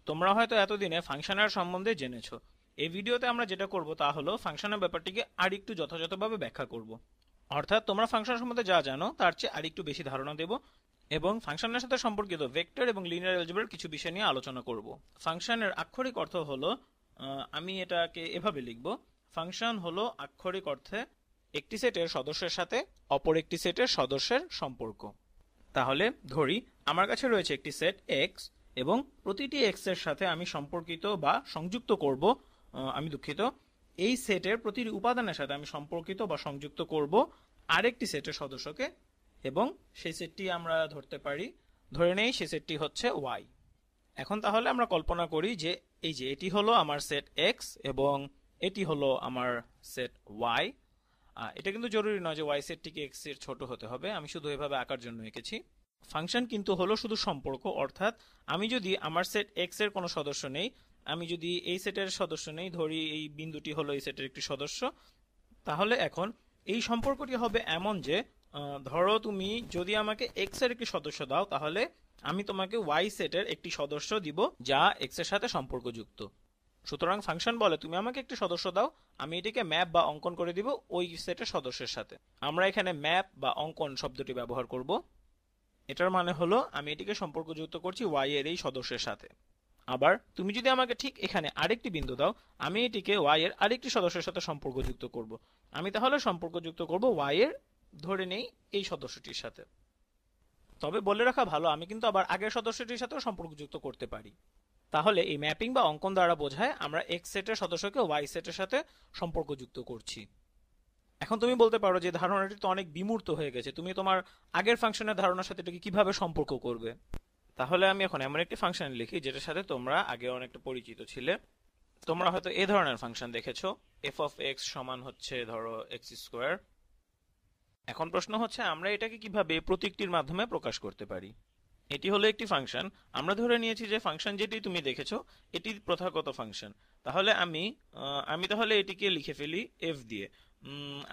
তোমরা হয়তো এতদিনে ফাংশনের সম্বন্ধে জেনেছো। এই ভিডিওতে আমরা যেটা করব তা হলো ফাংশনের ব্যাপারটিকে আরেকটু যথাযথভাবে ব্যাখ্যা করব। অর্থাৎ তোমরা ফাংশন সম্বন্ধে যা জানো তার চেয়ে আরেকটু বেশি ধারণা দেব এবং ফাংশনের সাথে সম্পর্কিত ভেক্টর এবং লিনিয়ার অ্যালজেব্রার কিছু বিষয় নিয়ে আলোচনা করব। ফাংশনের আক্ষরিক অর্থ হলো, আমি এটাকে এভাবে লিখব, ফাংশন হলো আক্ষরিক অর্থে একটি সেটের সদস্যের সাথে অপর একটি সেটের সদস্যের সম্পর্ক। তাহলে ধরি আমার কাছে রয়েছে একটি সেট এক্স এবং প্রতিটি এক্স এর সাথে আমি সম্পর্কিত বা সংযুক্ত করব, আমি দুঃখিত, এই সেটের প্রতিটি উপাদানের সাথে আমি সম্পর্কিত বা সংযুক্ত করব আরেকটি সেটের সদস্যকে, এবং সেই সেটটি আমরা ধরে নেই সেই সেটটি হচ্ছে ওয়াই। এখন তাহলে আমরা কল্পনা করি যে এই যে এটি হলো আমার সেট এক্স এবং এটি হলো আমার সেট ওয়াই। এটা কিন্তু জরুরি নয় যে ওয়াই সেটটিকে এক্স এর ছোট হতে হবে, আমি শুধু এভাবে আঁকার জন্য এঁকেছি। ফাংশন কিন্তু হলো শুধু সম্পর্ক, অর্থাৎ আমি যদি আমার সেট এক্স এর কোনো সদস্য নেই, আমি যদি এই সেটের সদস্য নেই, ধরি এই বিন্দুটি হলো এই সেটের একটি সদস্য, তাহলে এখন এই সম্পর্কটি হবে এমন যে ধরো তুমি যদি আমাকে এক্স এর একটি সদস্য দাও, তাহলে আমি তোমাকে ওয়াই সেটের একটি সদস্য দিব যা এক্স এর সাথে সম্পর্কযুক্ত। সুতরাং ফাংশন বলে তুমি আমাকে একটি সদস্য দাও, আমি এটিকে ম্যাপ বা অঙ্কন করে দিব ওই সেটের সদস্যের সাথে। আমরা এখানে ম্যাপ বা অঙ্কন শব্দটি ব্যবহার করব। এটার মানে হলো আমি এটিকে সম্পর্কযুক্ত করছি ওয়াই এর এই সদস্যের সাথে। আবার তুমি যদি আমাকে ঠিক এখানে আরেকটি বিন্দু দাও, আমি এটিকে ওয়াই এর আরেকটি সদস্যের সাথে সম্পর্কযুক্ত করব। আমি তাহলে সম্পর্কযুক্ত করব ওয়াই এর, ধরে নেই, এই সদস্যটির সাথে। তবে বলে রাখা ভালো, আমি কিন্তু আবার আগের সদস্যটির সাথেও সম্পর্কযুক্ত করতে পারি। তাহলে এই ম্যাপিং বা অঙ্কন দ্বারা বোঝায় আমরা এক্স সেটের সদস্যকে ওয়াই সেটের সাথে সম্পর্কযুক্ত করছি। এখন তুমি বলতে পারো যে ধারণাটি তো অনেক বিমূর্ত হয়ে গেছে, তুমি তোমার আগের ফাংশনের ধারণার সাথে এটাকে কিভাবে সম্পর্ক করবে? তাহলে আমি এখন এমন একটি ফাংশন লিখি যেটার সাথে তোমরা আগে অনেকটা পরিচিত ছিলে। তোমরা হয়তো এই ধরনের ফাংশন দেখেছো, এফ অফ এক্স সমান হচ্ছে ধরো এক্স স্কোয়ার। এখন প্রশ্ন হচ্ছে আমরা এটাকে কিভাবে প্রতীকটির মাধ্যমে প্রকাশ করতে পারি। এটি হলো একটি ফাংশন, আমরা ধরে নিয়েছি যে ফাংশন যেটি তুমি দেখেছো এটি প্রথাগত ফাংশন। তাহলে আমি তাহলে এটিকে লিখে ফেলি এফ দিয়ে।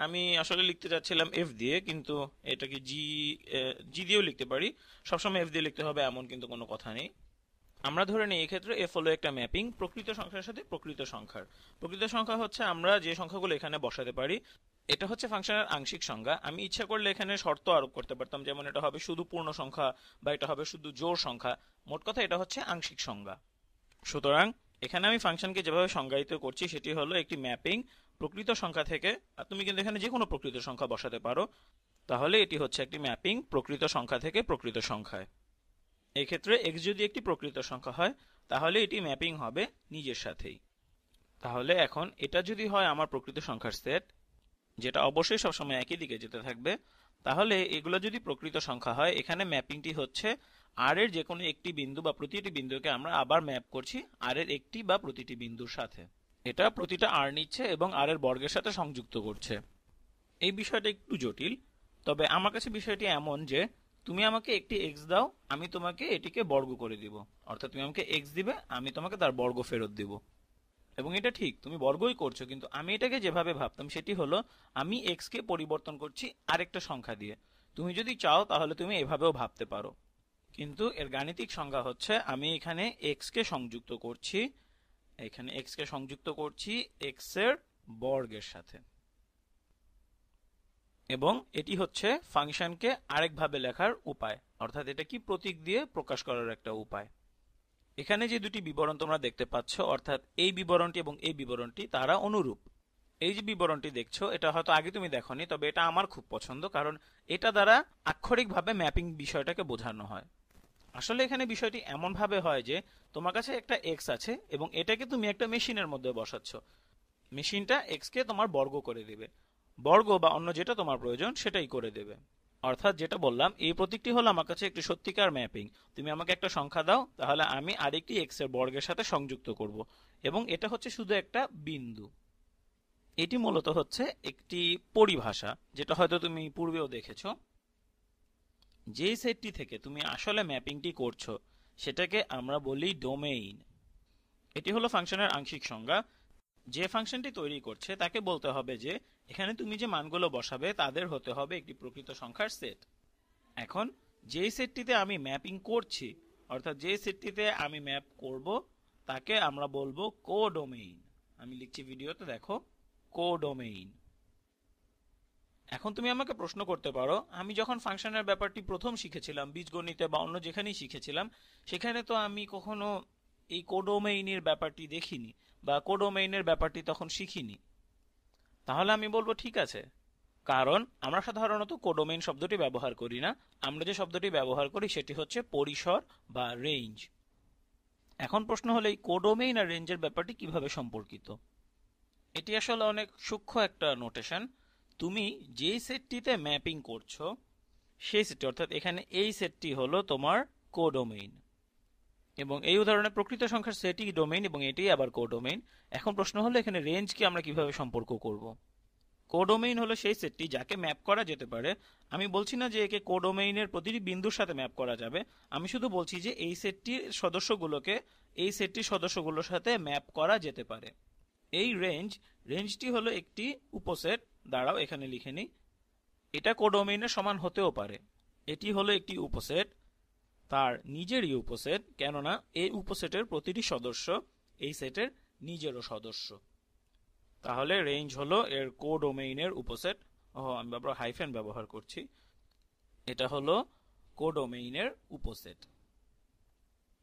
আমি আসলে লিখতে চাচ্ছিলাম এফ দিয়ে, কিন্তু এটাকে জি দিয়েও লিখতে পারি। সবসময় এফ দিয়ে লিখতে হবে এমন কিন্তু কোনো কথা নেই। আমরা ধরে নিই এক্ষেত্রে এফ হলো একটা ম্যাপিং প্রকৃত সংখ্যার সাথে প্রকৃত সংখ্যার। প্রকৃত সংখ্যা হচ্ছে আমরা যে সংখ্যাগুলো এখানে বসাতে পারি। এটা হচ্ছে ফাংশনের আংশিক সংজ্ঞা। আমি ইচ্ছা করলে এখানে শর্ত আরোপ করতে পারতাম, যেমন এটা হবে শুধু পূর্ণ সংখ্যা বা এটা হবে শুধু জোড় সংখ্যা। মোট কথা এটা হচ্ছে আংশিক সংজ্ঞা। সুতরাং এখানে আমি ফাংশনকে যেভাবে সংজ্ঞায়িত করছি সেটি হলো একটি ম্যাপিং প্রকৃত সংখ্যা থেকে, আর তুমি কিন্তু এখানে যে কোনো প্রকৃত সংখ্যা বসাতে পারো। তাহলে এটি হচ্ছে একটি ম্যাপিং প্রকৃত সংখ্যা থেকে প্রকৃত সংখ্যায়। এই ক্ষেত্রে x যদি একটি প্রকৃত সংখ্যা হয় তাহলে এটি ম্যাপিং হবে নিজের সাথেই। তাহলে এখন এটা যদি হয় আমার প্রকৃত সংখ্যার সেট, যেটা অবশ্যই সবসময় একই দিকে যেতে থাকবে, তাহলে এগুলো যদি প্রকৃত সংখ্যা হয়, এখানে ম্যাপিংটি হচ্ছে আর এর যে কোনো একটি বিন্দু বা প্রতিটি বিন্দুকে আমরা আবার ম্যাপ করছি আর এর একটি বা প্রতিটি বিন্দুর সাথে। এটা প্রতিটা আর নিচ্ছে এবং আর এর বর্গের সাথে সংযুক্ত করছে। এই বিষয়টা একটু জটিল, তবে আমার কাছে বিষয়টি এমন যে তুমি আমাকে একটি এক্স দাও, আমি তোমাকে এটিকে বর্গ করে দিব। অর্থাৎ তুমি আমাকে এক্স দিবে, আমি তোমাকে তার বর্গ ফেরত দিব। এবং এটা ঠিক, তুমি বর্গই করছো, কিন্তু আমি এটাকে যেভাবে ভাবতাম সেটি হলো আমি এক্স কে পরিবর্তন করছি আরেকটা সংখ্যা দিয়ে। তুমি যদি চাও তাহলে তুমি এভাবেও ভাবতে পারো, কিন্তু এর গাণিতিক সংজ্ঞা হচ্ছে আমি এখানে এক্স কে সংযুক্ত করছি, এক্স এর বর্গের সাথে। এবং এটি হচ্ছে ফাংশনকে আরেকভাবে লেখার উপায়, অর্থাৎ এটা কি প্রতীক দিয়ে প্রকাশ করার একটা উপায়। এখানে যে দুটি বিবরণ তোমরা দেখতে পাচ্ছ, অর্থাৎ এই বিবরণটি এবং এই বিবরণটি, তারা অনুরূপ। এই যে বিবরণটি দেখছো এটা হয়তো আগে তুমি দেখোনি, তবে এটা আমার খুব পছন্দ, কারণ এটা দ্বারা আক্ষরিকভাবে ম্যাপিং বিষয়টাকে বোঝানো হয়। আসলে এখানে বিষয়টি এমন ভাবে হয় যে তোমার কাছে একটা এক্স আছে এবং এটাকে তুমি একটা মেশিনের মধ্যে বসাচ্ছ। মেশিনটা এক্স কে তোমার বর্গ করে দেবে, বর্গ বা অন্য যেটা তোমার প্রয়োজন সেটাই করে দেবে। অর্থাৎ যেটা বললাম, এই প্রতীকটি হলো আমার কাছে একটি সত্যিকার ম্যাপিং। তুমি আমাকে একটা সংখ্যা দাও, তাহলে আমি আরেকটি এক্স এর বর্গের সাথে সংযুক্ত করব, এবং এটা হচ্ছে শুধু একটা বিন্দু। এটি মূলত হচ্ছে একটি পরিভাষা, যেটা হয়তো তুমি পূর্বেও দেখেছো। যে সেটটি থেকে তুমি আসলে ম্যাপিংটি করছো সেটাকে আমরা বলি ডোমেইন। এটি হলো ফাংশনের আংশিক সংজ্ঞা। যে ফাংশনটি তৈরি করছে তাকে বলতে হবে যে এখানে তুমি যে মানগুলো বসাবে তাদের হতে হবে একটি প্রকৃত সংখ্যার সেট। এখন যে সেটটিতে আমি ম্যাপিং করছি, অর্থাৎ যে সেটটিতে আমি ম্যাপ করব, তাকে আমরা বলবো কোডোমেইন। আমি লিখছি ভিডিওতে, দেখো কোডোমেইন। এখন তুমি আমাকে প্রশ্ন করতে পারো, আমি যখন ফাংশনের ব্যাপারটি প্রথম শিখেছিলাম বীজগণিতে বা অন্য যেখানেই শিখেছিলাম, সেখানে তো আমি কখনো এই কোডোমেইনের ব্যাপারটি দেখিনি বা কোডোমেইনের ব্যাপারটি তখন শিখিনি। তাহলে আমি বলবো ঠিক আছে, কারণ আমরা সাধারণত কোডোমেইন শব্দটি ব্যবহার করি না। আমরা যে শব্দটি ব্যবহার করি সেটি হচ্ছে পরিসর বা রেঞ্জ। এখন প্রশ্ন হলো এই কোডোমেইন আর রেঞ্জের ব্যাপারটি কিভাবে সম্পর্কিত। এটি আসলে অনেক সূক্ষ্ম একটা নোটেশন। তুমি যেই সেটটিতে ম্যাপিং করছো সেই সেটটি, অর্থাৎ এখানে এই সেটটি হলো তোমার কোডোমেইন, এবং এই উদাহরণে প্রকৃত সংখ্যার সেটই ডোমেইন এবং এটি আবার কোডোমেইন। এখন প্রশ্ন হলো এখানে রেঞ্জকে আমরা কিভাবে সম্পর্ক করব। কোডোমেইন হলো সেই সেটটি যাকে ম্যাপ করা যেতে পারে। আমি বলছি না যে একে কোডোমেইনের প্রতিটি বিন্দুর সাথে ম্যাপ করা যাবে, আমি শুধু বলছি যে এই সেটটির সদস্যগুলোকে এই সেটটির সদস্যগুলোর সাথে ম্যাপ করা যেতে পারে। এই রেঞ্জটি হলো একটি উপসেট। দাঁড়াও এখানে লিখে নিই, এটা কোডোমেইনের সমান হতেও পারে। এটি হলো একটি উপসেট, তার নিজেরই উপসেট, কেননা এই উপসেটের প্রতিটি সদস্য এই সেটের নিজেরও সদস্য। তাহলে রেঞ্জ হলো এর কোডোমেইনের উপসেট। আমি আবার হাইফেন ব্যবহার করছি। এটা হলো কোডোমেইনের উপসেট,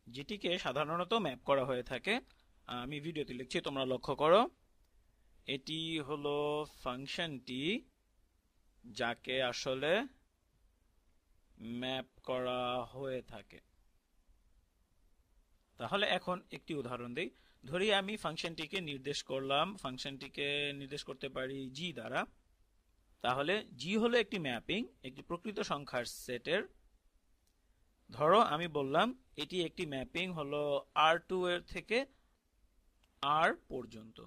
যেটিকে সাধারণত ম্যাপ করা হয়ে থাকে। আমি ভিডিওতে লিখছি, তোমরা লক্ষ্য করো। এটি হলো ফাংশনটি যাকে আসলে ম্যাপ করা হয়ে থাকে। তাহলে এখন একটি উদাহরণ দিই। ধরি আমি ফাংশনটিকে নির্দেশ করলাম, ফাংশনটিকে নির্দেশ করতে পারি জি দ্বারা। তাহলে জি হলো একটি ম্যাপিং একটি প্রকৃত সংখ্যার সেটের। ধরো আমি বললাম এটি একটি ম্যাপিং হলো R2 এর থেকে R পর্যন্ত।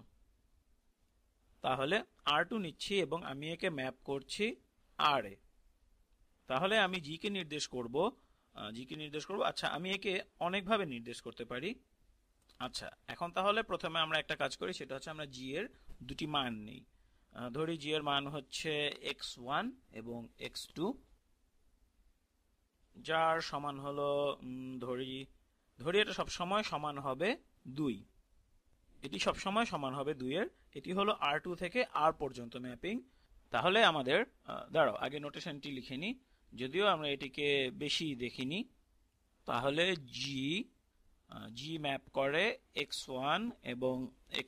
তাহলে R2 নিচ্ছি এবং আমি একে ম্যাপ করছি R এ। তাহলে আমি জি কে নির্দেশ করব, আচ্ছা আমি একে অনেকভাবে নির্দেশ করতে পারি। আচ্ছা এখন তাহলে প্রথমে আমরা একটা কাজ করি, সেটা হচ্ছে আমরা জি এর দুটি মান নেই। ধরি জি এর মান হচ্ছে x1 এবং x2, যার সমান হলো ধরি এটা সবসময় সমান হবে 2। এটি সবসময় সমান হবে 2 এর। এটি হলো R2 থেকে R পর্যন্ত ম্যাপিং। তাহলে আমাদের দাঁড়াও আগে নোটেশনটি লিখে নিই, যদিও আমরা এটিকে বেশি দেখিনি। তাহলে জি ম্যাপ করে x1 এবং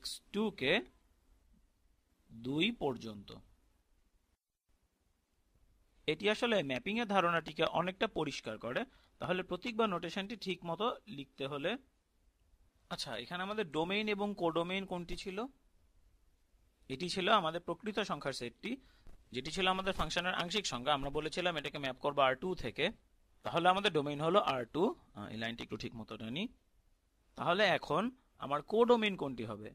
x2 কে 2 পর্যন্ত। এটি আসলে ম্যাপিং এর ধারণাটিকে অনেকটা পরিষ্কার করে। তাহলে প্রতীক বা নোটেশনটি ঠিক মতো লিখতে হলে, আচ্ছা এখানে আমাদের ডোমেইন এবং কোডোমেইন কোনটি ছিল? এটি ছিল আমাদের প্রকৃত সংখ্যার সেটটি, যেটি ছিল আমাদের ফাংশনের আংশিক সংখ্যা। আমরা বলেছিলাম এটাকে ম্যাপ করবো R2 থেকে। তাহলে আমাদের ডোমেইন হলো R2। এই লাইনটি একটু ঠিক মতো টানি। তাহলে এখন আমার কোডোমেইন কোনটি হবে?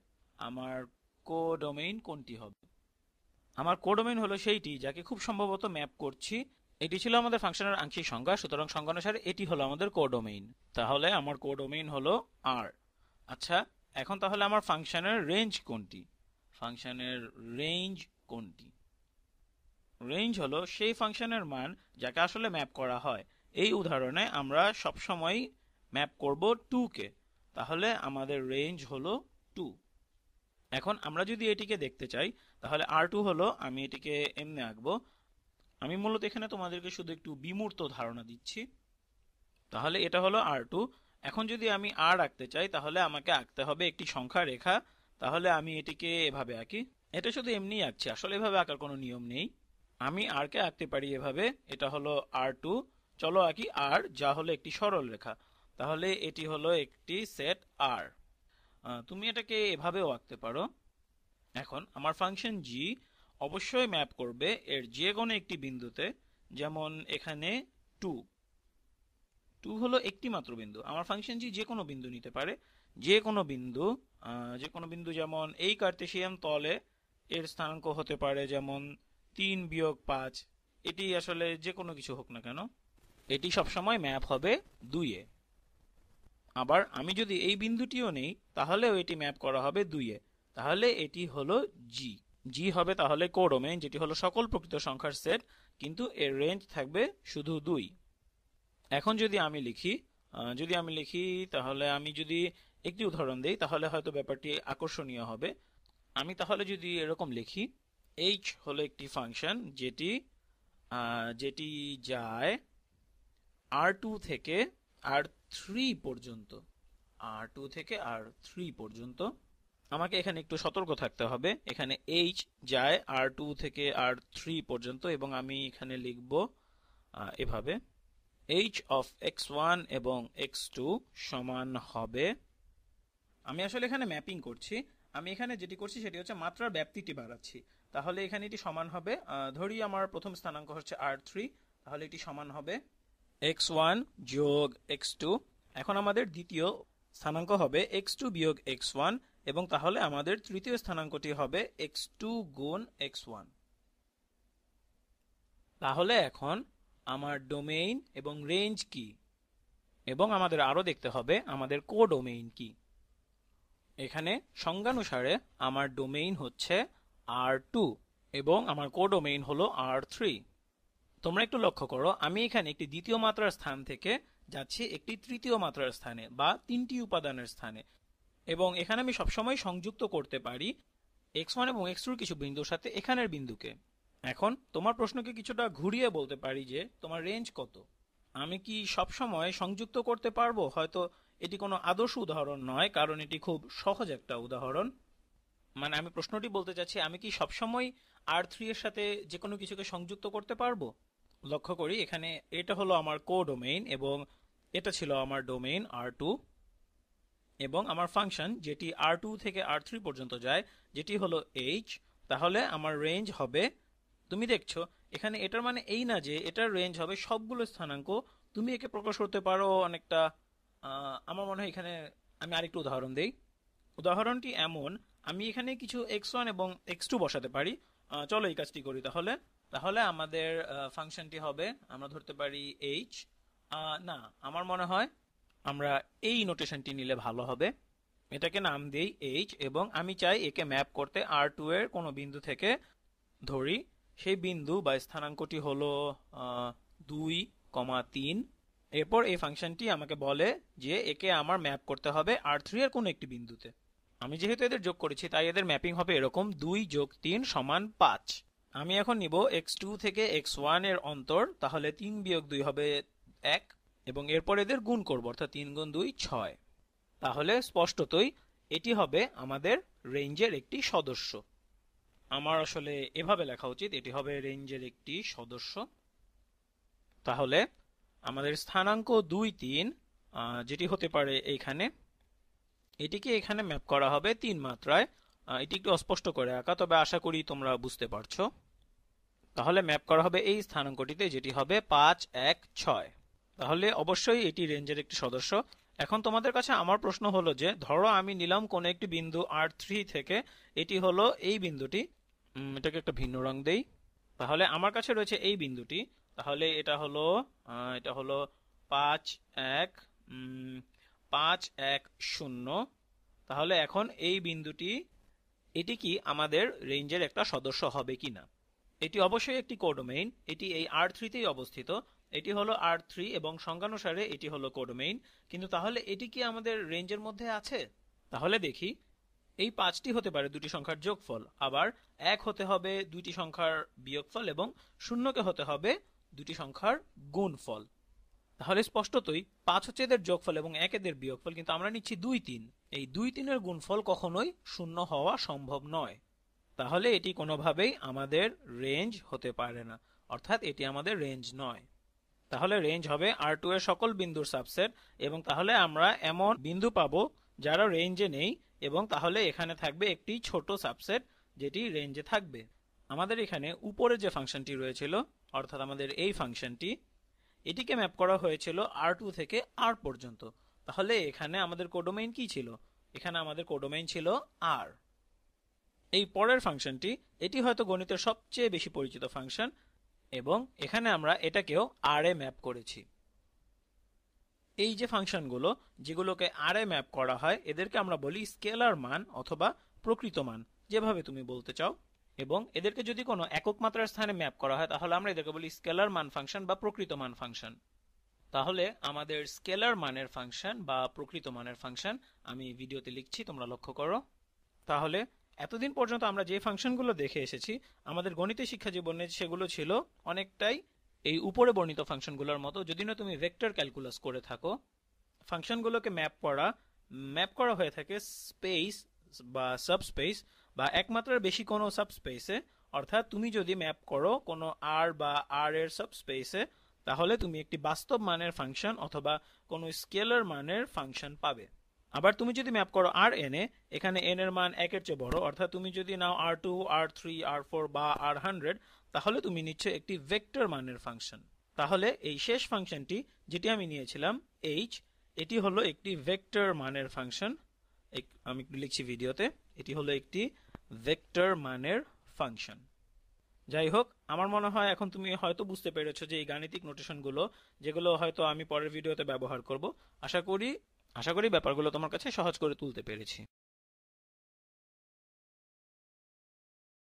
আমার কোডোমেইন হলো সেইটি যাকে খুব সম্ভবত ম্যাপ করছি। এটি ছিল আমাদের ফাংশনের আংশিক সংখ্যা, সুতরাং সংজ্ঞা অনুসারে এটি হলো আমাদের কোডোমেইন। তাহলে আমার কোডোমেইন হলো R। আচ্ছা এখন তাহলে আমার ফাংশনের রেঞ্জ কোনটি? রেঞ্জ হলো সেই ফাংশনের মান যাকে আসলে ম্যাপ করা হয়। এই উদাহরণে আমরা সবসময় ম্যাপ করব 2 কে। তাহলে আমাদের রেঞ্জ হলো 2। এখন আমরা যদি এটিকে দেখতে চাই, তাহলে R2 হলো, আমি এটিকে এমনি আঁকবো। আমি মূলত এখানে তোমাদেরকে শুধু একটু বিমূর্ত ধারণা দিচ্ছি। তাহলে এটা হলো R2। এখন যদি আমি R আঁকতে চাই, তাহলে আমাকে আঁকতে হবে একটি সংখ্যা রেখা। তাহলে আমি এটিকে এভাবে আঁকি। এটা শুধু এমনি আঁকছি, আসলে এভাবে আঁকার কোনো নিয়ম নেই। আমি R কে আঁকতে পারি এভাবে। এটা হলো R2। চলো আঁকি R, যা হলো একটি সরল রেখা। তাহলে এটি হলো একটি সেট R। তুমি এটাকে এভাবেও আঁকতে পারো। এখন আমার ফাংশন g অবশ্যই ম্যাপ করবে এর যে কোনো একটি বিন্দুতে, যেমন এখানে 2 হলো একটি মাত্র বিন্দু। আমার ফাংশন g যে কোনো বিন্দু নিতে পারে, যে কোনো বিন্দু যেমন এই কার্তেশিয়ান তলে এর স্থানাঙ্ক হতে পারে যেমন 3-5। এটি আসলে যে কোনো কিছু হোক না কেন, এটি সবসময় ম্যাপ হবে 2 এ। আবার আমি যদি এই বিন্দুটিও নেই, তাহলেও এটি ম্যাপ করা হবে 2 এ। তাহলে এটি হলো জি হবে তাহলে কোডোমেইন, যেটি হলো সকল প্রকৃত সংখ্যার সেট, কিন্তু এর রেঞ্জ থাকবে শুধু 2। এখন যদি আমি লিখি তাহলে আমি যদি একটি উদাহরণ দেই, তাহলে হয়তো ব্যাপারটি আকর্ষণীয় হবে। আমি তাহলে যদি এরকম লিখি, h হলো একটি ফাংশন যেটি যায় r2 থেকে r3 পর্যন্ত। r2 থেকে r3 পর্যন্ত। আমাকে এখানে একটু সতর্ক থাকতে হবে, এখানে h যায় r2 থেকে r3 পর্যন্ত, এবং আমি এখানে লিখব এভাবে, h of x1 এবং x2 সমান হবে, আমি আসলে এখানে ম্যাপিং করছি, আমি এখানে যেটি করছি সেটি হচ্ছে মাত্রার ব্যাপ্তিটি বাড়াচ্ছি। তাহলে এখানে এটি সমান হবে, ধরি আমার প্রথম স্থানাঙ্ক হচ্ছে r3, তাহলে এটি সমান হবে x1 যোগ x2। এখন আমাদের দ্বিতীয় স্থানাঙ্ক হবে x2 বিয়োগ x1, এবং তাহলে আমাদের তৃতীয় স্থানাঙ্কটি হবে x2 গুণ x1। তাহলে এখন আমার ডোমেইন এবং রেঞ্জ কি, এবং আমাদের আরো দেখতে হবে আমাদের কোডোমেইন কি। এখানে সংজ্ঞানুসারে আমার ডোমেইন হচ্ছে r2 এবং আমার কোডোমেইন হলো r3। তোমরা একটু লক্ষ্য করো, আমি এখানে একটি দ্বিতীয় মাত্রার স্থান থেকে যাচ্ছি একটি তৃতীয় মাত্রার স্থানে বা তিনটি উপাদানের স্থানে, এবং এখানে আমি সবসময় সংযুক্ত করতে পারি x1 এবং x2 কিছু বিন্দুর সাথে এখানের বিন্দুকে। এখন তোমার প্রশ্নকে কিছুটা ঘুরিয়ে বলতে পারি যে তোমার রেঞ্জ কত। আমি কি সবসময় সংযুক্ত করতে পারবো? হয়তো এটি কোনো আদর্শ উদাহরণ নয়, কারণ এটি খুব সহজ একটা উদাহরণ। মানে আমি প্রশ্নটি বলতে চাচ্ছি, আমি কি সবসময় r3 এর সাথে যে কোনো কিছুকে সংযুক্ত করতে পারবো? লক্ষ্য করি, এখানে এটা হলো আমার কোডোমেইন এবং এটা ছিল আমার ডোমেইন r2, এবং আমার ফাংশন যেটি r2 থেকে r3 পর্যন্ত যায় যেটি হলো h। তাহলে আমার রেঞ্জ হবে, তুমি দেখছো এখানে এটার মানে এই না যে এটার রেঞ্জ হবে সবগুলো স্থানাঙ্ক। তুমি একে প্রকাশ করতে পারো অনেকটা, আমার মনে হয় এখানে আমি আরেকটু উদাহরণ দেই। উদাহরণটি এমন, আমি এখানে কিছু x1 এবং x2 বসাতে পারি। চলো এই কাজটি করি তাহলে। তাহলে আমাদের ফাংশনটি হবে, আমরা ধরতে পারি h, না আমার মনে হয় আমরা এই নোটেশনটি নিলে ভালো হবে। এটাকে নাম দেই h, এবং আমি চাই একে ম্যাপ করতে r2 এর কোনো বিন্দু থেকে। ধরি সেই বিন্দু বা স্থানাঙ্কটি হলো 2,3। এরপর এই ফাংশনটি আমাকে বলে যে একে আমার ম্যাপ করতে হবে r3 এর কোনো একটি বিন্দুতে। আমি যেহেতু এদের যোগ করেছি তাই এদের ম্যাপিং হবে এরকম, 2 যোগ 3 সমান 5। আমি এখন নিব x2 থেকে x1 এর অন্তর, তাহলে 3 বিয়োগ 2 হবে 1, এবং এরপর এদের গুণ করব, অর্থাৎ 3 গুণ 2 6। তাহলে স্পষ্টতই এটি হবে আমাদের রেঞ্জের একটি সদস্য। আমার আসলে এভাবে লেখা উচিত, এটি হবে রেঞ্জের একটি সদস্য। তাহলে আমাদের স্থানাঙ্ক 2, 3 যেটি হতে পারে এইখানে, এটিকে এখানে ম্যাপ করা হবে 3 মাত্রায়। এটি একটু অস্পষ্ট করে আঁকা, তবে আশা করি তোমরা বুঝতে পারছো। তাহলে ম্যাপ করা হবে এই স্থানাঙ্কটিতে যেটি হবে 5, 1, 6। তাহলে অবশ্যই এটি রেঞ্জের একটি সদস্য। এখন তোমাদের কাছে আমার প্রশ্ন হলো যে ধরো আমি নিলাম কোন একটি বিন্দু r3 থেকে, এটি হলো এই বিন্দুটি, এটাকে একটা ভিন্ন রং দেই। তাহলে আমার কাছে রয়েছে এই বিন্দুটি, তাহলে এটা হলো 5, 1, 5, 1, 0। তাহলে এখন এই বিন্দুটি, এটি কি আমাদের রেঞ্জের একটা সদস্য হবে কিনা? এটি অবশ্যই একটি কোডোমেইন, এটি এই r3 তেই অবস্থিত। এটি হলো r3 এবং সংজ্ঞানুসারে এটি হলো কোডোমেইন। কিন্তু তাহলে এটি কি আমাদের রেঞ্জের মধ্যে আছে? তাহলে দেখি, এই 5টি হতে পারে দুটি সংখ্যার যোগফল, আবার 1 হতে হবে দুইটি সংখ্যার বিয়োগফল, এবং 0কে হতে হবে দুটি সংখ্যার গুণফল। তাহলে স্পষ্টতই 5 হচ্ছে এদের যোগফল এবং 1 এদের বিয়োগফল, কিন্তু আমরা নিচ্ছি 2, 3। এই 2, 3 এর গুণফল কখনোই 0 হওয়া সম্ভব নয়। তাহলে এটি কোনোভাবেই আমাদের রেঞ্জ হতে পারে না, অর্থাৎ এটি আমাদের রেঞ্জ নয়। তাহলে রেঞ্জ হবে r2 এর সকল বিন্দুর সাবসেট, এবং তাহলে আমরা এমন বিন্দু পাবো যারা রেঞ্জে নেই, এবং তাহলে এখানে থাকবে একটি ছোট সাবসেট যেটি রেঞ্জে থাকবে। আমাদের এখানে উপরে যে ফাংশনটি রয়েছিল, অর্থাৎ আমাদের এই ফাংশনটি, এটিকে ম্যাপ করা হয়েছিল r2 থেকে r পর্যন্ত। তাহলে এখানে আমাদের কোডোমেইন কি ছিল? এখানে আমাদের কোডোমেইন ছিল r। এই পরের ফাংশনটি, এটি হয়তো গণিতের সবচেয়ে বেশি পরিচিত ফাংশন, এবং এখানে আমরা এটাকেও r এ ম্যাপ করেছি। এই যে ফাংশনগুলো যেগুলোকে r এ ম্যাপ করা হয় এদেরকে আমরা বলি স্কেলার মান অথবা প্রকৃত মান, যেভাবে তুমি বলতে চাও। এবং এদেরকে যদি কোনো একক মাত্রার স্থানে ম্যাপ করা হয় তাহলে আমরা এদেরকে বলি স্কেলার মান ফাংশন বা প্রকৃত মান ফাংশন। তাহলে আমাদের স্কেলার মানের ফাংশন বা প্রকৃত মানের ফাংশন আমি ভিডিওতে লিখছি, তোমরা লক্ষ্য করো। তাহলে এতদিন পর্যন্ত আমরা যে ফাংশনগুলো দেখে এসেছি আমাদের গণিতের শিক্ষা জীবনে, সেগুলো ছিল অনেকটাই এই উপরে বর্ণিত ফাংশনগুলোর মতো। যদি না তুমি ভেক্টর ক্যালকুলাস করে থাকো, ফাংশনগুলোকে ম্যাপ করা হয়ে থাকে স্পেস বা সাবস্পেস বা একমাত্রার বেশি কোনো সাবস্পেসে। অর্থাৎ তুমি যদি ম্যাপ করো কোনো আর বা আর এর সাবস্পেসে, তাহলে তুমি একটি বাস্তব মানের ফাংশন অথবা কোনো স্কেলার মানের ফাংশন পাবে। আবার তুমি যদি ম্যাপ করো আর এন এ, এখানে এন এর মান একের চেয়ে বড়, অর্থাৎ তুমি যদি নাও R2, R3, R4 বা R100, তাহলে তুমি নিচ্ছ একটি ভেক্টর মানের ফাংশন। তাহলে এই শেষ ফাংশনটি যেটি আমি নিয়েছিলাম h, এটি হলো একটি ভেক্টর মানের ফাংশন। আমি একটু লিখছি ভিডিওতে, এটি হলো একটি ভেক্টর মানের ফাংশন। যাই হোক, আমার মনে হয় এখন তুমি হয়তো বুঝতে পেরেছো যে এই গাণিতিক নোটেশনগুলো, যেগুলো হয়তো আমি পরের ভিডিওতে ব্যবহার করব, আশা করি ব্যাপারগুলো তোমার কাছে সহজ করে তুলতে পেরেছি।